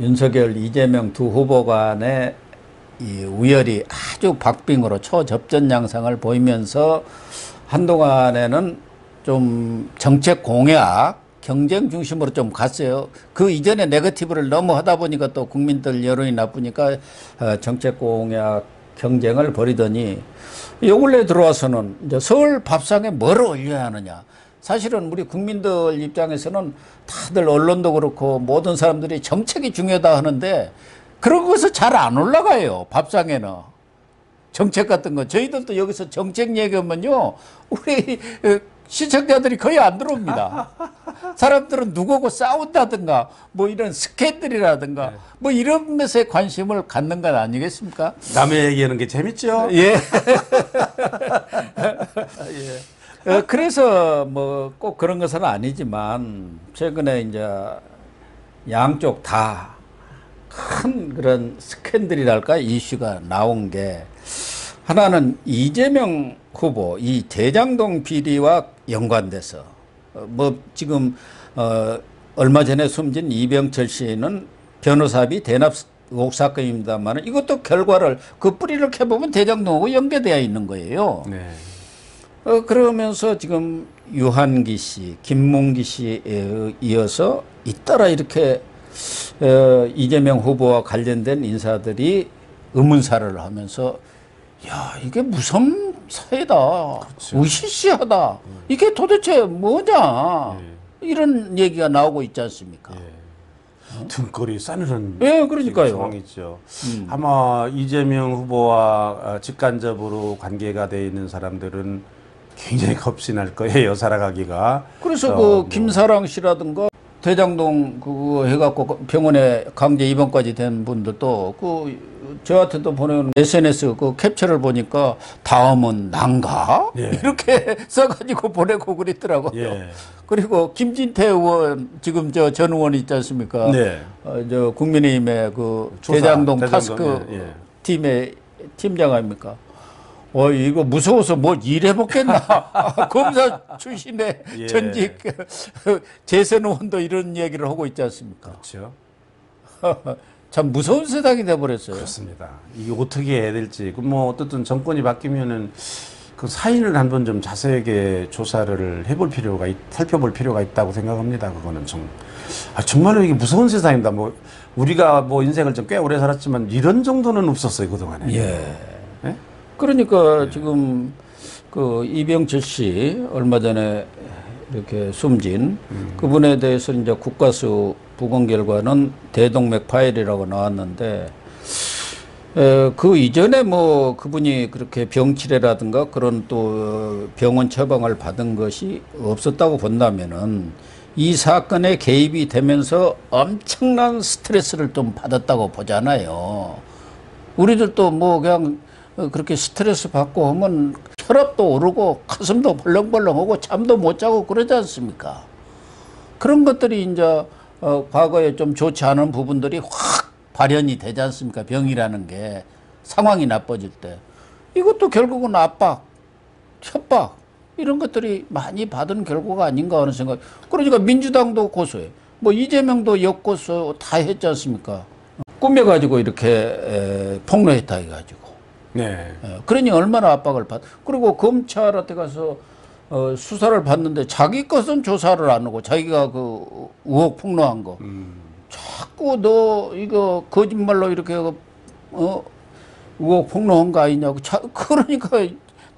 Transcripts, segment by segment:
윤석열, 이재명 두 후보 간의 이 우열이 아주 박빙으로 초접전 양상을 보이면서 한동안에는 좀 정책 공약, 경쟁 중심으로 좀 갔어요. 그 이전에 네거티브를 너무 하다 보니까 또 국민들 여론이 나쁘니까 정책 공약 경쟁을 벌이더니 요 근래 들어와서는 이제 서울 밥상에 뭘 올려야 하느냐. 사실은 우리 국민들 입장에서는 다들 언론도 그렇고 모든 사람들이 정책이 중요하다 하는데 그런 것은 잘 안 올라가요. 밥상에는. 정책 같은 거. 저희들도 여기서 정책 얘기하면요. 우리 시청자들이 거의 안 들어옵니다. 사람들은 누구하고 싸운다든가 뭐 이런 스캔들이라든가 뭐 이런 것에 관심을 갖는 건 아니겠습니까? 남의 얘기하는 게 재밌죠? 예. 예. 그래서 뭐 꼭 그런 것은 아니지만 최근에 이제 양쪽 다 큰 그런 스캔들이랄까 이슈가 나온 게 하나는 이재명 후보 이 대장동 비리와 연관돼서 뭐 지금 얼마 전에 숨진 이병철 씨는 변호사비 대납 의혹 사건입니다만 이것도 결과를 그 뿌리를 캐보면 대장동하고 연계되어 있는 거예요. 네. 그러면서 지금 유한기 씨, 김문기 씨에 이어서 잇따라 이렇게 이재명 후보와 관련된 인사들이 의문사를 하면서 야 이게 무슨 사회다, 그렇죠. 으시시하다, 이게 도대체 뭐냐 이런 얘기가 나오고 있지 않습니까? 등골이 싸늘한 그러니까요. 상황이죠. 아마 이재명 후보와 직간접으로 관계가 돼 있는 사람들은 굉장히 겁신할 거예요, 살아가기가. 그래서 그 김사랑 씨라든가 대장동 그거 해갖고 병원에 강제 입원까지 된 분들도 저한테도 보내는 SNS 그 캡처를 보니까 다음은 난가? 이렇게 써가지고 보내고 그랬더라고요. 그리고 김진태 의원 지금 전 의원 있지 않습니까? 저 국민의힘의 그 대장동 타스크 팀의 팀장 아닙니까? 이거 무서워서 뭐 일해먹겠나. 검사 출신의 전직 재선 의원도 이런 얘기를 하고 있지 않습니까? 그렇죠. 참 무서운 세상이 돼버렸어요. 그렇습니다. 이게 어떻게 해야 될지. 뭐 어떻든 정권이 바뀌면은 그 사인을 한번 좀 자세하게 조사를 해볼 필요가 살펴볼 필요가 있다고 생각합니다. 그거는 정말로 이게 무서운 세상입니다. 뭐 우리가 뭐 인생을 좀 꽤 오래 살았지만 이런 정도는 없었어요, 그동안에. 예? 그러니까 지금 그 이병철 씨 얼마 전에 이렇게 숨진 그분에 대해서 이제 국가수 부검 결과는 대동맥 파열이라고 나왔는데 그 이전에 뭐 그분이 그렇게 병치레라든가 그런 또 병원 처방을 받은 것이 없었다고 본다면은 이 사건에 개입이 되면서 엄청난 스트레스를 좀 받았다고 보잖아요. 우리들도 뭐 그냥 그렇게 스트레스 받고 하면 혈압도 오르고 가슴도 벌렁벌렁하고 잠도 못 자고 그러지 않습니까? 그런 것들이 이제 과거에 좀 좋지 않은 부분들이 확 발현이 되지 않습니까? 병이라는 게 상황이 나빠질 때 이것도 결국은 압박, 협박 이런 것들이 많이 받은 결과가 아닌가 하는 생각. 그러니까 민주당도 고소해. 뭐 이재명도 역고소 다 했지 않습니까? 꾸며가지고 이렇게 폭로했다 해가지고. 그러니 얼마나 압박을 그리고 검찰한테 가서 수사를 받는데 자기 것은 조사를 안 하고 자기가 그 의혹 폭로한 거 자꾸 너 이거 거짓말로 이렇게 의혹 폭로한 거 아니냐고 그러니까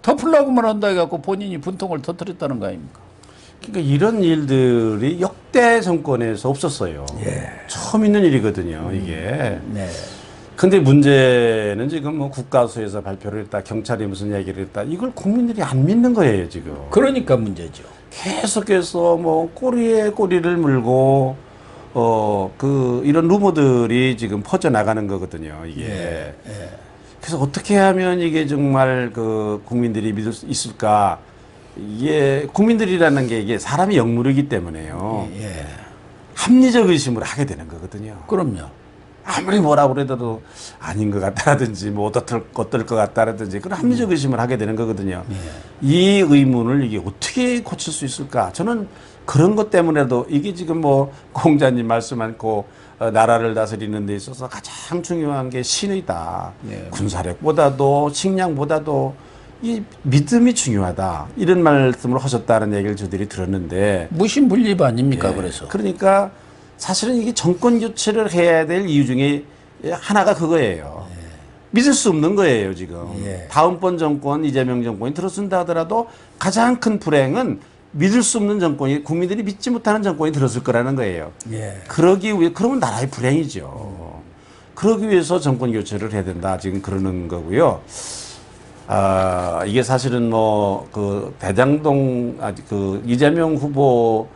덮으려고만 한다 해갖고 본인이 분통을 터뜨렸다는 거 아닙니까? 그러니까 이런 일들이 역대 정권에서 없었어요. 처음 있는 일이거든요, 이게. 근데 문제는 지금 뭐 국가수에서 발표를 했다, 경찰이 무슨 얘기를 했다, 이걸 국민들이 안 믿는 거예요, 지금. 그러니까 문제죠. 계속해서 뭐 꼬리에 꼬리를 물고, 이런 루머들이 지금 퍼져나가는 거거든요, 이게. 그래서 어떻게 하면 이게 정말 그 국민들이 믿을 수 있을까? 이게 국민들이라는 게 이게 사람이 영물이기 때문에요. 합리적 의심을 하게 되는 거거든요. 그럼요. 아무리 뭐라고 그래도 아닌 것 같다라든지 뭐 어떨 것 같다라든지 그런 합리적 의심을 하게 되는 거거든요. 이 의문을 이게 어떻게 고칠 수 있을까? 저는 그런 것 때문에도 이게 지금 뭐 공자님 말씀하고 나라를 다스리는 데 있어서 가장 중요한 게 신의다. 예. 군사력보다도 식량보다도 이 믿음이 중요하다. 이런 말씀을 하셨다는 얘기를 저들이 들었는데 무신분립 아닙니까? 예. 그래서 그러니까 사실은 이게 정권 교체를 해야 될 이유 중에 하나가 그거예요. 믿을 수 없는 거예요, 지금. 예. 다음번 정권, 이재명 정권이 들어선다 하더라도 가장 큰 불행은 믿을 수 없는 정권이, 국민들이 믿지 못하는 정권이 들었을 거라는 거예요. 예. 그러기 위해, 그러면 나라의 불행이죠. 그러기 위해서 정권 교체를 해야 된다. 지금 그러는 거고요. 아, 이게 사실은 뭐, 그, 대장동, 그, 이재명 후보,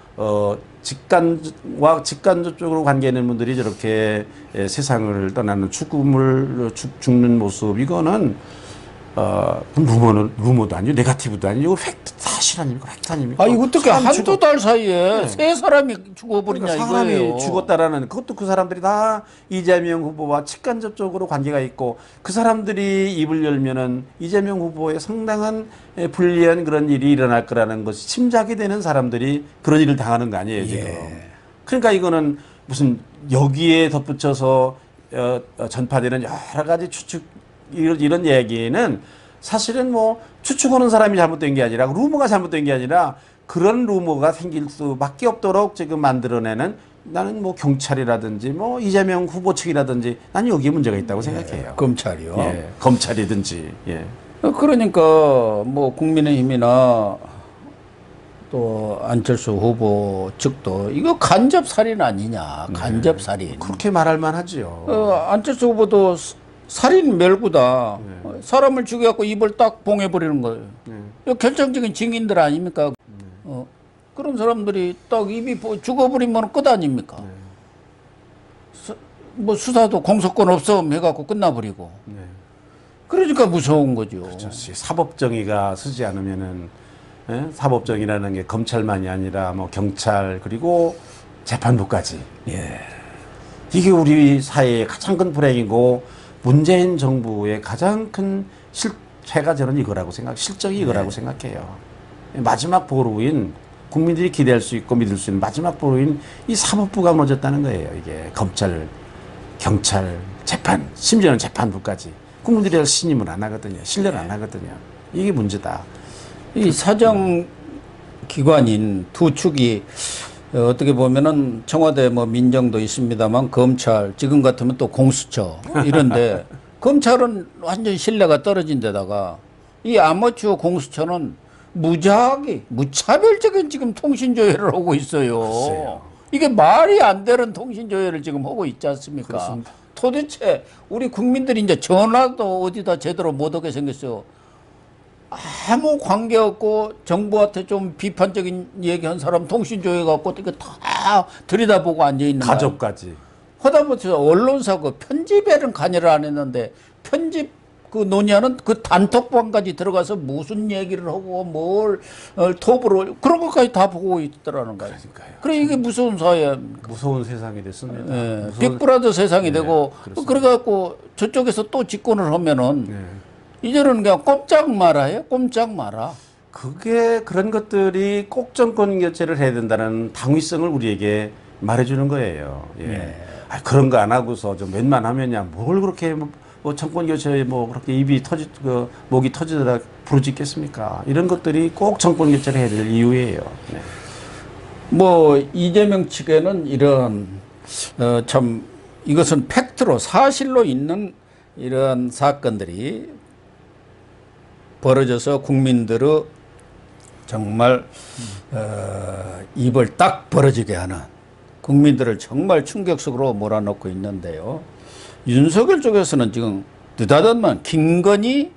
직간과 직간접 쪽으로 관계 있는 분들이 저렇게 세상을 떠나는 죽는 모습, 이거는, 루머도 아니고, 네거티브도 아니고, 팩트, 사실 아닙니까? 팩트 아닙니까? 아니 어떻게 사람 한두 달 사이에 네. 세 사람이 죽어버리냐 그러니까 사람이 이거예요. 죽었다라는 그것도 그 사람들이 다 이재명 후보와 직간접적으로 관계가 있고 그 사람들이 입을 열면은 이재명 후보의 상당한 불리한 그런 일이 일어날 거라는 것이 짐작이 되는 사람들이 그런 일을 당하는 거 아니에요 지금. 그러니까 이거는 무슨 여기에 덧붙여서 전파되는 여러 가지 추측 이런 얘기는 사실은 뭐 추측하는 사람이 잘못된 게 아니라 루머가 잘못된 게 아니라 그런 루머가 생길 수밖에 없도록 지금 만들어내는 나는 뭐 경찰이라든지 뭐 이재명 후보 측이라든지 나는 여기에 문제가 있다고 생각해요. 검찰이요. 예, 검찰이든지. 예. 그러니까 뭐 국민의힘이나 또 안철수 후보 측도 이거 간접 살인 아니냐, 간접 살인. 그렇게 말할 만하지요. 안철수 후보도 살인 멸구다. 사람을 죽여갖고 입을 딱 봉해버리는 거예요. 이거 결정적인 증인들 아닙니까? 그런 사람들이 딱 입이 죽어버리면 끝 아닙니까? 뭐 수사도 공소권 없음 해갖고 끝나버리고. 그러니까 무서운 거죠. 그렇죠. 사법정의가 서지 않으면은 사법정의라는 게 검찰만이 아니라 뭐 경찰 그리고 재판부까지. 예. 이게 우리 사회의 가장 큰 불행이고 문재인 정부의 가장 큰 실패가 저는 이거라고 실적이 이거라고 생각해요. 마지막 보루인 국민들이 기대할 수 있고 믿을 수 있는 마지막 보루인 이 사법부가 무너졌다는 거예요. 이게 검찰, 경찰, 재판, 심지어는 재판부까지 국민들이 신임을 안 하거든요. 신뢰를 안 하거든요. 이게 문제다. 이 사정 기관인 두 축이 어떻게 보면은 청와대 뭐 민정도 있습니다만 검찰 지금 같으면 또 공수처 이런데 검찰은 완전히 신뢰가 떨어진 데다가 이 아마추어 공수처는 무차별적인 지금 통신 조회를 하고 있어요. 글쎄요. 이게 말이 안 되는 통신 조회를 지금 하고 있지 않습니까? 그렇습니다. 도대체 우리 국민들이 이제 전화도 어디다 제대로 못 오게 생겼어요. 아무 관계 없고 정부한테 좀 비판적인 얘기한 사람 통신 조회 갖고 이거 다 들여다보고 앉아 있는 거야. 가족까지. 하다못해 언론사 그 편집에는 관여를 안 했는데 편집 그 논의하는 그 단톡방까지 들어가서 무슨 얘기를 하고 뭘 톱으로 그런 것까지 다 보고 있더라는 거예요. 그러니까요. 그래 이게 무서운 사회. 무서운 세상이 됐습니다. 예, 빅브라더 세상이 되고 그렇습니다. 그래갖고 저쪽에서 또 집권을 하면은 이제는 그냥 꼼짝 말아요. 꼼짝 말아. 그게 그런 것들이 꼭 정권 교체를 해야 된다는 당위성을 우리에게 말해주는 거예요. 예. 아, 그런 거 안 하고서 좀 웬만 하면야 뭘 그렇게 뭐 정권 교체에 뭐 그렇게 목이 터지다 부르짖겠습니까? 이런 것들이 꼭 정권 교체를 해야 될 이유예요. 네. 뭐 이재명 측에는 이런 참 이것은 팩트로 사실로 있는 이런 사건들이 벌어져서 국민들의 정말 입을 딱 벌어지게 하는 국민들을 정말 충격 속으로 몰아넣고 있는데요. 윤석열 쪽에서는 지금 느닷없는 김건희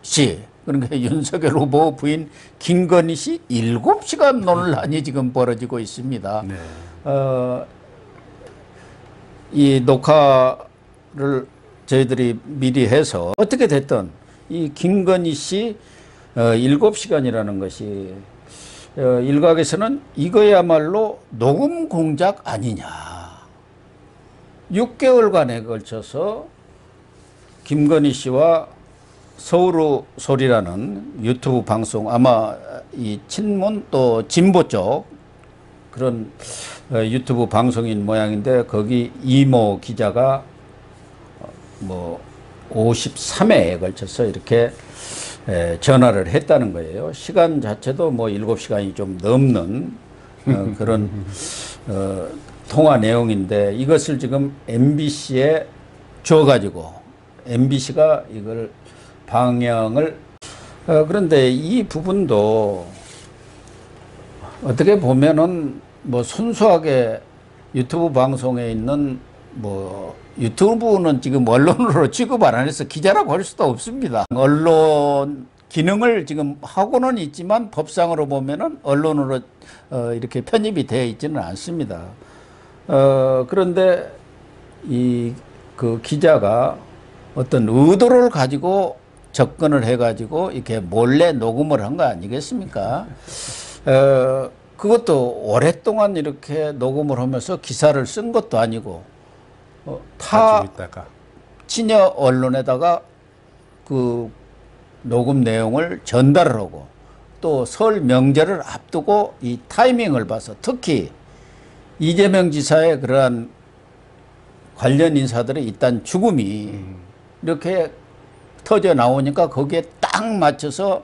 씨, 그러니까 윤석열 후보 부인 김건희 씨 7시간 논란이 지금 벌어지고 있습니다. 네. 이 녹화를 저희들이 미리 해서 어떻게 됐든 이 김건희 씨 7시간이라는 것이 일각에서는 이거야말로 녹음 공작 아니냐. 6개월간에 걸쳐서 김건희 씨와 서울의 소리라는 유튜브 방송 아마 이 친문 또 진보 쪽 그런 유튜브 방송인 모양인데 거기 이모 기자가 뭐 53회에 걸쳐서 이렇게 전화를 했다는 거예요. 시간 자체도 뭐 7시간이 좀 넘는 그런 통화 내용인데 이것을 지금 MBC에 줘가지고 MBC가 이걸 방영을 그런데 이 부분도 어떻게 보면은 뭐 순수하게 유튜브 방송에 있는 뭐 유튜브는 지금 언론으로 취급 안 해서 기자라고 할 수도 없습니다. 언론 기능을 지금 하고는 있지만 법상으로 보면은 언론으로 이렇게 편입이 되어 있지는 않습니다. 그런데 그 기자가 어떤 의도를 가지고 접근을 해가지고 이렇게 몰래 녹음을 한 거 아니겠습니까? 그것도 오랫동안 이렇게 녹음을 하면서 기사를 쓴 것도 아니고 타 친여 언론에다가 그 녹음 내용을 전달을 하고 또 설 명절을 앞두고 이 타이밍을 봐서 특히 이재명 지사의 그러한 관련 인사들의 일단 죽음이 이렇게 터져 나오니까 거기에 딱 맞춰서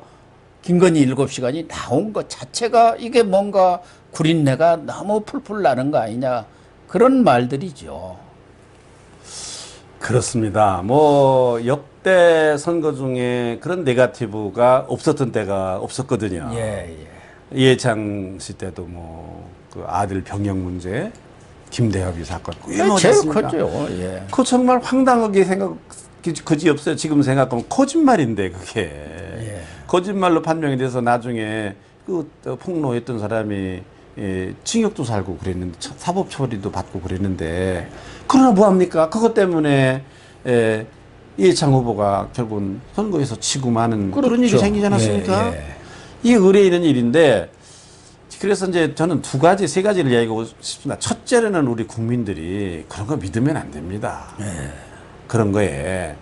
김건희 7시간이 나온 것 자체가 이게 뭔가 구린내가 너무 풀풀 나는 거 아니냐 그런 말들이죠. 그렇습니다. 뭐 역대 선거 중에 그런 네거티브가 없었던 때가 없었거든요. 이해창 씨 때도 뭐 그 아들 병역 문제, 김대엽이 사건 제일 컸죠. 그거 정말 황당하게 그지 없어요. 지금 생각하면 거짓말인데 그게 거짓말로 판명이 돼서 나중에 그 폭로했던 사람이 징역도 살고 그랬는데 사법 처리도 받고 그랬는데 그러나 뭐합니까? 그것 때문에 이해창 후보가 결국은 선거에서 치고 마는 그런 일이 생기지 않았습니까? 이게 의례 있는 일인데 그래서 이제 저는 세 가지를 이야기하고 싶습니다. 첫째로는 우리 국민들이 그런 거 믿으면 안 됩니다. 그런 거에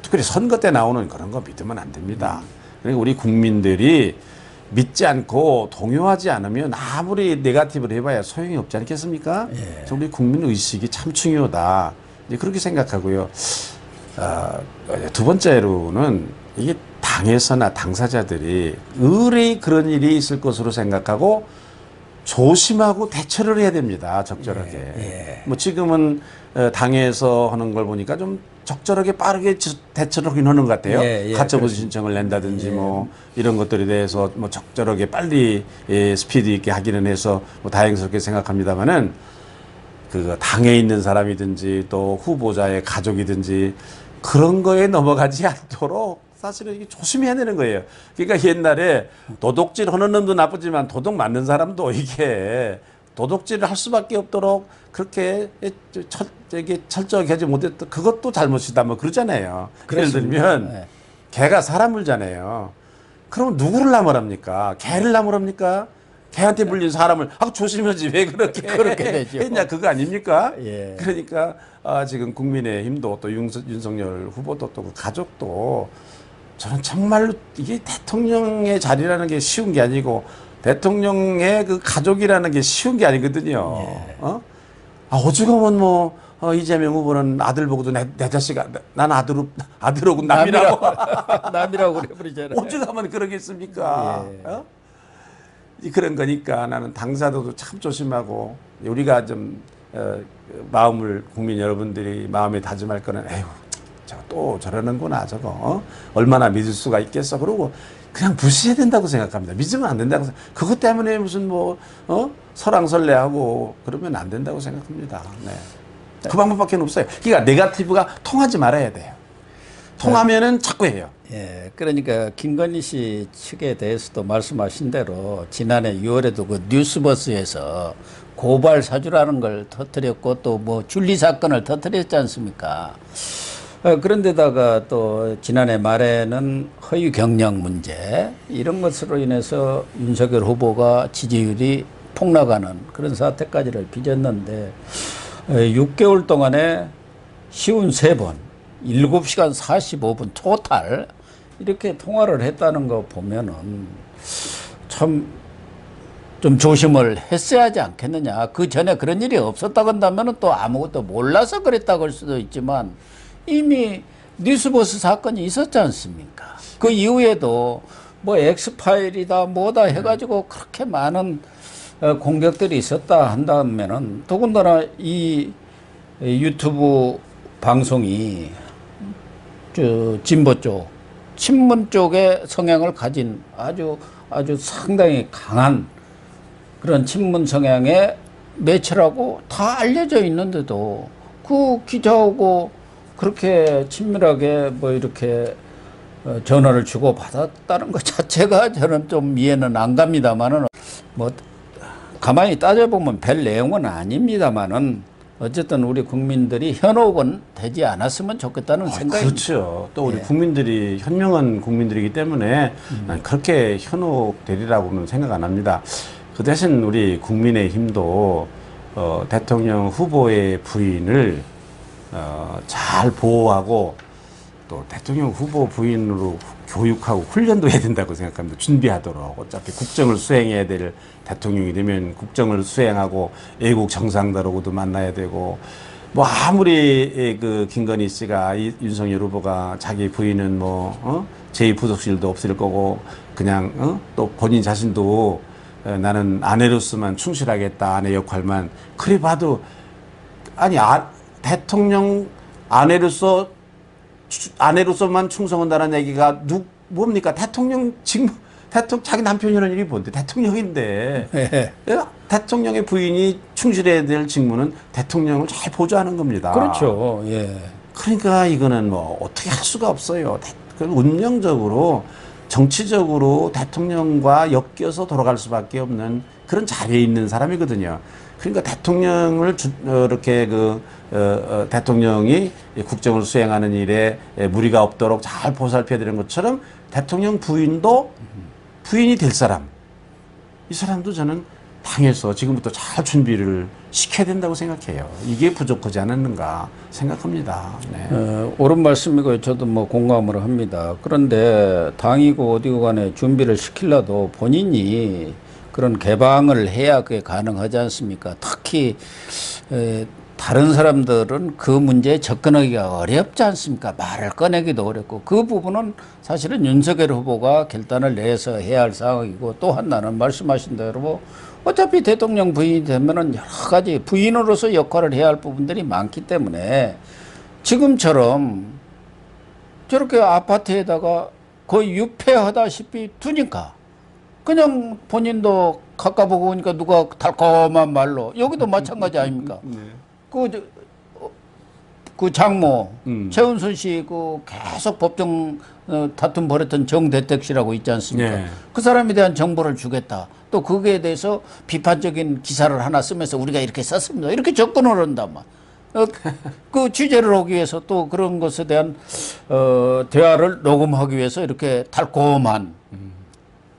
특별히 선거 때 나오는 그런 거 믿으면 안 됩니다. 그러니까 우리 국민들이 믿지 않고 동요하지 않으면 아무리 네거티브를 해봐야 소용이 없지 않겠습니까? 우리 국민 의식이 참 중요하다. 이제 그렇게 생각하고요. 두 번째로는 이게 당에서나 당사자들이 의뢰 그런 일이 있을 것으로 생각하고 조심하고 대처를 해야 됩니다. 적절하게. 뭐 지금은 당에서 하는 걸 보니까 좀 적절하게 빠르게 대처를 하긴 하는 것 같아요. 가처분 신청을 낸다든지 뭐 이런 것들에 대해서 뭐 적절하게 빨리 스피드 있게 하기는 해서 뭐 다행스럽게 생각합니다만은 그 당에 있는 사람이든지 또 후보자의 가족이든지 그런 거에 넘어가지 않도록 사실은 이게 조심해야 되는 거예요. 그러니까 옛날에 도둑질 하는 놈도 나쁘지만 도둑 맞는 사람도 이게 도둑질을 할 수밖에 없도록 그렇게 철저하게 하지 못했던 그것도 잘못이다 뭐 그러잖아요. 예를 들면 개가 사람 물잖아요. 그러면 누구를 나무랍니까? 개를 나무랍니까? 개한테 물린 사람을 조심하지 왜 그렇게 했냐 그거 아닙니까? 그러니까 지금 국민의힘도 또 윤석열 후보도 또 그 가족도 저는 정말로 이게 대통령의 자리라는 게 쉬운 게 아니고 대통령의 그 가족이라는 게 쉬운 게 아니거든요. 오죽하면 뭐 이재명 후보는 아들 보고도 내 자식 난 아들하고 남이라고 그래버리잖아요. 오죽하면 그러겠습니까? 그런 거니까 나는 당사자도 참 조심하고 우리가 좀 마음을 국민 여러분들이 마음에 다짐할 거는 에휴 저거 또 저러는구나 저거 얼마나 믿을 수가 있겠어 그러고 그냥 무시해야 된다고 생각합니다. 믿으면 안 된다고 그것 때문에 무슨 뭐 설왕설래하고 그러면 안 된다고 생각합니다. 그 방법밖에 없어요. 그러니까 네거티브가 통하지 말아야 돼요. 통하면은 자꾸 해요. 그러니까 김건희 씨 측에 대해서도 말씀하신 대로 지난해 6월에도 그 뉴스버스에서 고발 사주라는 걸 터뜨렸고 또 뭐 줄리 사건을 터뜨렸지 않습니까? 그런데다가 또 지난해 말에는 허위 경력 문제 이런 것으로 인해서 윤석열 후보가 지지율이 폭락하는 그런 사태까지를 빚었는데 6개월 동안에 53번 7시간 45분 토탈 이렇게 통화를 했다는 거 보면은 참 좀 조심을 했어야 하지 않겠느냐. 그 전에 그런 일이 없었다고 한다면 또 아무것도 몰라서 그랬다고 할 수도 있지만 이미 뉴스버스 사건이 있었지 않습니까? 그 이후에도 뭐 엑스파일이다 뭐다 해가지고 그렇게 많은 공격들이 있었다 한다면은 더군다나 이 유튜브 방송이 진보 쪽, 친문 쪽의 성향을 가진 아주 상당히 강한 그런 친문 성향의 매체라고 다 알려져 있는데도 그 기자하고 그렇게 친밀하게 뭐 이렇게 전화를 주고 받았다는 것 자체가 저는 좀 이해는 안 갑니다만은 뭐 가만히 따져보면 별 내용은 아닙니다만은 어쨌든 우리 국민들이 현혹은 되지 않았으면 좋겠다는 생각입니다. 그렇죠. 또 우리 국민들이 현명한 국민들이기 때문에 난 그렇게 현혹되리라고는 생각 안 합니다. 그 대신 우리 국민의힘도 대통령 후보의 부인을 잘 보호하고 또 대통령 후보 부인으로 교육하고 훈련도 해야 된다고 생각합니다. 준비하도록. 어차피 국정을 수행해야 될 대통령이 되면 국정을 수행하고 애국 정상들하고도 만나야 되고 뭐 아무리 그 김건희 씨가 윤석열 후보가 자기 부인은 뭐 제2부속실도 없을 거고 그냥 또 본인 자신도 나는 아내로서만 충실하겠다 아내 역할만 그래 봐도 아니 대통령 아내로서만 충성한다는 얘기가 뭡니까? 대통령 자기 남편이라는 일이 뭔데? 대통령인데. 대통령의 부인이 충실해야 될 직무는 대통령을 잘 보좌하는 겁니다. 그렇죠. 예. 그러니까 이거는 뭐 어떻게 할 수가 없어요. 운명적으로 정치적으로 대통령과 엮여서 돌아갈 수밖에 없는 그런 자리에 있는 사람이거든요. 그러니까 대통령을 이렇게 대통령이 국정을 수행하는 일에 무리가 없도록 잘 보살펴야 되는 것처럼 대통령 부인이 될 사람, 이 사람도 저는 당에서 지금부터 잘 준비를 시켜야 된다고 생각해요. 이게 부족하지 않았는가 생각합니다. 네. 옳은 말씀이고 저도 뭐 공감을 합니다. 그런데 당이고 어디고 간에 준비를 시키려도 본인이 그런 개방을 해야 그게 가능하지 않습니까? 특히 다른 사람들은 그 문제에 접근하기가 어렵지 않습니까? 말을 꺼내기도 어렵고 그 부분은 사실은 윤석열 후보가 결단을 내서 해야 할 상황이고 또 하나는 말씀하신 대로 어차피 대통령 부인이 되면은 여러 가지 부인으로서 역할을 해야 할 부분들이 많기 때문에 지금처럼 저렇게 아파트에다가 거의 유폐하다시피 두니까 그냥 본인도 가까보고 오니까 누가 달콤한 말로 여기도 마찬가지 아닙니까? 네. 그 장모 최은순 씨 계속 법정 다툼 벌였던 정대택 씨라고 있지 않습니까? 네. 그 사람에 대한 정보를 주겠다. 또 거기에 대해서 비판적인 기사를 하나 쓰면서 우리가 이렇게 썼습니다. 이렇게 접근을 한단 말. 그 취재를 하기 위해서 또 그런 것에 대한 대화를 녹음하기 위해서 이렇게 달콤한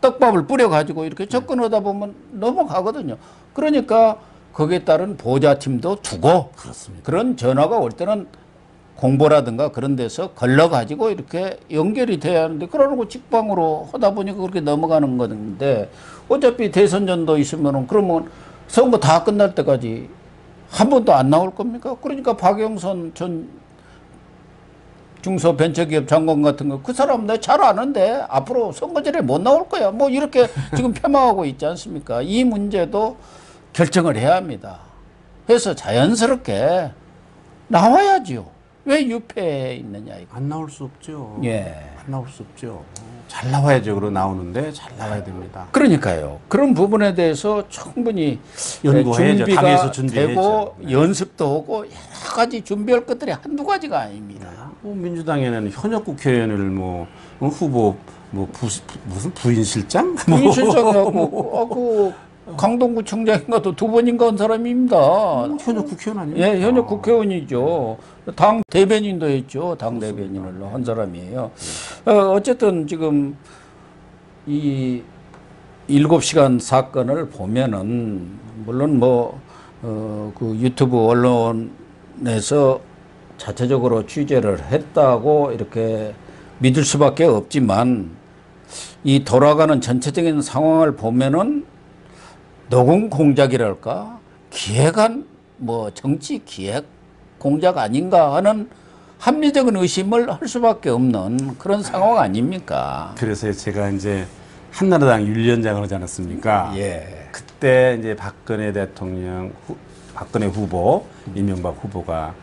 떡밥을 뿌려가지고 이렇게 접근하다 보면 넘어가거든요. 그러니까 거기에 따른 보좌팀도 두고 그렇습니다. 그런 전화가 올 때는 공보라든가 그런 데서 걸러가지고 이렇게 연결이 돼야 하는데 그러고 직방으로 하다 보니까 그렇게 넘어가는 건데 어차피 대선전도 있으면은 그러면 선거 다 끝날 때까지 한 번도 안 나올 겁니까? 그러니까 박영선 전 중소벤처기업 장관 같은 거 그 사람 내가 잘 아는데 앞으로 선거전에 못 나올 거야. 뭐 이렇게 지금 폄하하고 있지 않습니까? 이 문제도 결정을 해야 합니다. 그래서 자연스럽게 나와야지요. 왜 유폐해 있느냐 이거. 안 나올 수 없죠. 예. 안 나올 수 없죠. 잘 나와야죠. 그러 나오는데 잘 나와야 됩니다. 그러니까요. 그런 부분에 대해서 충분히 연구해야죠. 준비가 당에서 준비해야죠. 되고 네. 연습도 하고 여러 가지 준비할 것들이 한두 가지가 아닙니다. 민주당에는 현역 국회의원을 후보 무슨 부인실장? 부인실장하고 강동구청장인가도 두 번인가 한 사람입니다. 현역 국회의원 아니에요? 예, 현역 국회의원이죠. 당 대변인도 했죠. 당 대변인을 한 사람이에요. 어쨌든 지금 이 7시간 사건을 보면은 물론 그 유튜브 언론에서 자체적으로 취재를 했다고 이렇게 믿을 수밖에 없지만 이 돌아가는 전체적인 상황을 보면은 노공 공작이랄까 기획한 뭐 정치 기획 공작 아닌가 하는 합리적인 의심을 할 수밖에 없는 그런 상황 아닙니까? 그래서 제가 이제 한나라당 윤리위원장을 하지 않았습니까? 예. 그때 이제 박근혜 대통령, 박근혜 후보, 이명박 후보가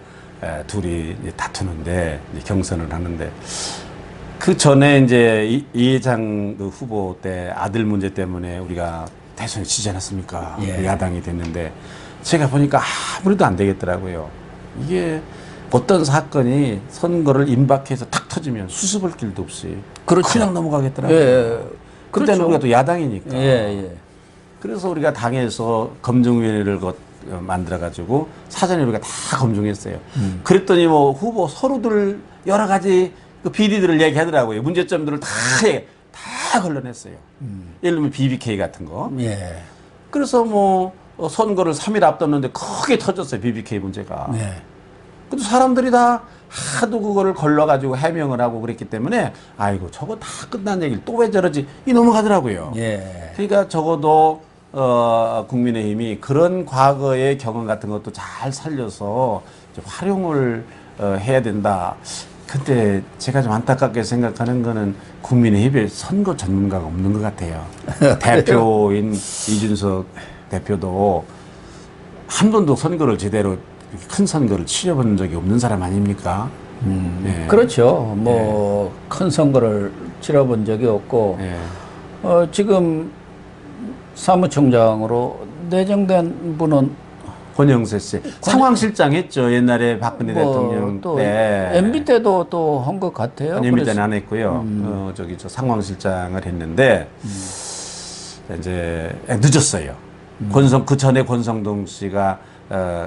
둘이 이제 다투는데 이제 경선을 하는데 그 전에 이제 이해창 그 후보 때 아들 문제 때문에 우리가 대선에 지지 않았습니까? 예. 야당이 됐는데 제가 보니까 아무래도 안 되겠더라고요. 이게 어떤 사건이 선거를 임박해서 탁 터지면 수습할 길도 없이 그렇죠. 그냥 넘어가겠더라고요. 예. 그때는 그렇죠. 우리가 또 야당이니까. 예, 예. 그래서 우리가 당에서 검증위원회를 만들어가지고 사전에 우리가 다 검증했어요. 그랬더니 뭐 후보 서로들 여러 가지 그 비리들을 얘기하더라고요. 문제점들을 다 걸러냈어요. 예를 들면 BBK 같은 거. 예. 그래서 뭐 선거를 3일 앞뒀는데 크게 터졌어요. BBK 문제가. 예. 근데 사람들이 다 하도 그거를 걸러가지고 해명을 하고 그랬기 때문에 아이고 저거 다 끝난 얘기를 또 왜 저러지 이 넘어가더라고요. 예. 그러니까 적어도 국민의힘이 그런 과거의 경험 같은 것도 잘 살려서 좀 활용을 해야 된다. 근데 제가 좀 안타깝게 생각하는 거는 국민의힘에 선거 전문가가 없는 것 같아요. 대표인 이준석 대표도 한 번도 선거를 제대로 큰 선거를 치러본 적이 없는 사람 아닙니까? 예. 그렇죠. 뭐 큰 선거를 치러본 적이 없고 예. 지금 사무총장으로 내정된 분은 권영세 씨 상황실장 했죠. 옛날에 박근혜 뭐 대통령 또 때. MB 때도 또 한 것 같아요. MB 때는 그래서 안 했고요. 저 상황실장을 했는데 이제 늦었어요. 그 전에 권성동 씨가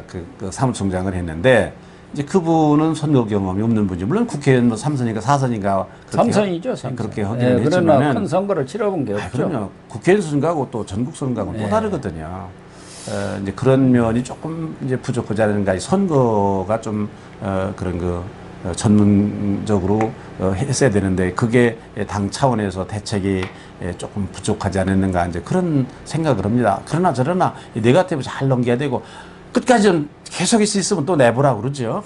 그 사무총장을 했는데 이제 그분은 선거 경험이 없는 분이 물론 국회의원 뭐 3선인가 4선인가 삼선이죠. 삼선. 그렇게 하기는 예, 그러나 했지만은 큰 선거를 치러본 게 없죠. 그럼요. 국회의원 선거하고 또 전국 선거하고 또 다르거든요. 이제 그런 면이 조금 이제 부족하지 않은가. 선거가 좀 그런 거 전문적으로 했어야 되는데 그게 당 차원에서 대책이 조금 부족하지 않았는가 이제 그런 생각을 합니다. 그러나 저러나 이 네거티브 잘 넘겨야 되고 끝까지 계속 있으면 또 내보라 그러죠.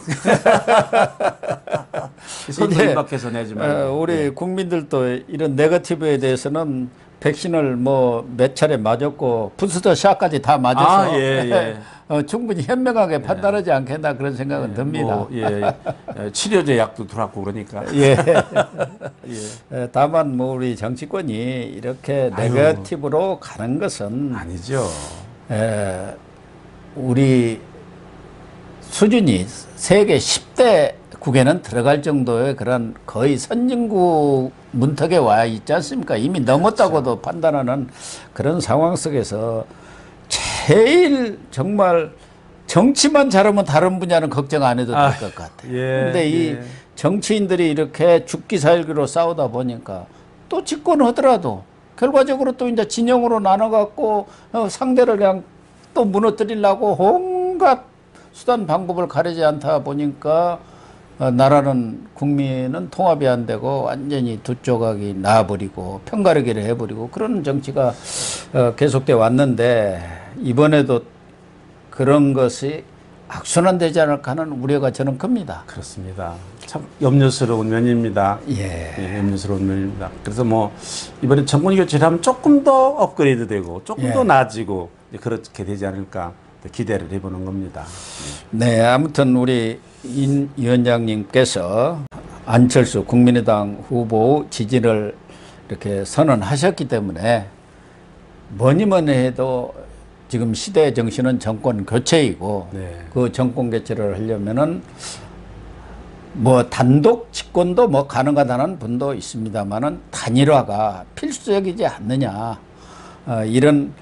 선거 임박해서 내지 말고. 우리 국민들도 이런 네거티브에 대해서는 백신을 뭐 몇 차례 맞았고 부스터 샷까지 다 맞아서 충분히 현명하게 판단하지 않겠나 그런 생각은 듭니다. 치료제 약도 들어왔고 그러니까. 다만 뭐 우리 정치권이 이렇게 네거티브로 가는 것은 아니죠. 우리 수준이 세계 10대 국에는 들어갈 정도의 그런 거의 선진국 문턱에 와 있지 않습니까? 이미 넘었다고도 판단하는 그런 상황 속에서 제일 정말 정치만 잘하면 다른 분야는 걱정 안 해도 될 것 같아요. 근데 이 정치인들이 이렇게 죽기 살기로 싸우다 보니까 또 집권하더라도 결과적으로 또 이제 진영으로 나눠갖고 상대를 그냥 또 무너뜨리려고 온갖 수단 방법을 가리지 않다 보니까 나라는 국민은 통합이 안 되고 완전히 두 조각이 나버리고 편가르기를 해버리고 그런 정치가 계속돼 왔는데 이번에도 그런 것이 악순환되지 않을까 하는 우려가 저는 큽니다. 그렇습니다. 참 염려스러운 면입니다. 염려스러운 면입니다. 그래서 뭐 이번에 정권 교체를 하면 조금 더 업그레이드되고 조금 더 나아지고 그렇게 되지 않을까 기대를 해보는 겁니다. 네, 아무튼 우리 인 위원장님께서 안철수 국민의당 후보 지지를 이렇게 선언하셨기 때문에 뭐니 뭐니 해도 지금 시대의 정신은 정권 교체이고 그 정권 교체를 하려면은 뭐 단독 집권도 뭐 가능하다는 분도 있습니다만은 단일화가 필수적이지 않느냐. 이런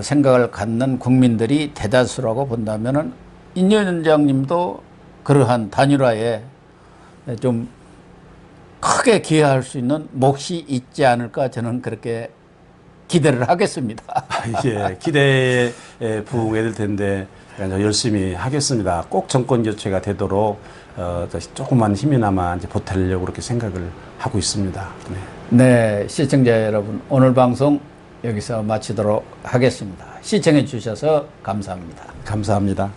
생각을 갖는 국민들이 대다수라고 본다면은 인 위원장님도 그러한 단일화에 좀 크게 기여할 수 있는 몫이 있지 않을까 저는 그렇게 기대를 하겠습니다. 기대에 부응해야 될 텐데 열심히 하겠습니다. 꼭 정권 교체가 되도록 조금만 힘이나마 이제 보태려고 그렇게 생각을 하고 있습니다. 네, 시청자 여러분 오늘 방송 여기서 마치도록 하겠습니다. 시청해 주셔서 감사합니다. 감사합니다.